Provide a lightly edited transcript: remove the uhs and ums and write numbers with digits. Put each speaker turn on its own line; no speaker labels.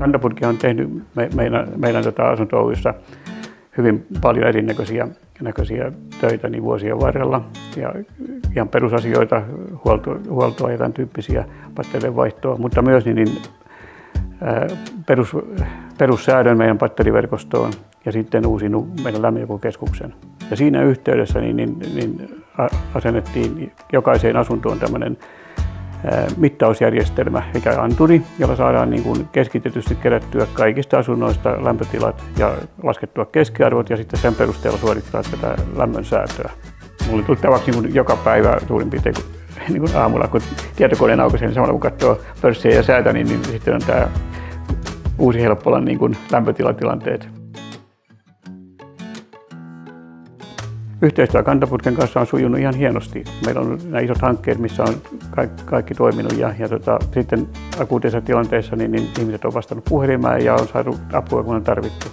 Kantaputki on tehnyt meidän asunto Oy:ssä hyvin paljon erinäköisiä töitä niin vuosien varrella. Ja ihan perusasioita, huoltoa ja tämän tyyppisiä patterien vaihtoa, mutta myös perussäädön meidän patteriverkostoon ja sitten uusinut meidän lämmönjakokeskuksen. Ja siinä yhteydessä asennettiin jokaiseen asuntoon tämmöinen mittausjärjestelmä, mikä anturi, jolla saadaan keskitetysti kerättyä kaikista asunnoista lämpötilat ja laskettua keskiarvot ja sitten sen perusteella suorittaa tätä lämmön säätöä. Mulla tuli tavaksi joka päivä suurin piirtein aamulla, kun tietokoneen aukaisen, niin samalla kun katsoo pörssiä ja säätä, niin sitten on tämä uusi Helppolan lämpötilatilanteet. Yhteistyö Kantaputken kanssa on sujunut ihan hienosti. Meillä on nämä isot hankkeet, missä on kaikki toiminut ja sitten akuutissa tilanteessa niin ihmiset on vastannut puhelimeen ja on saanut apua, kun on tarvittu.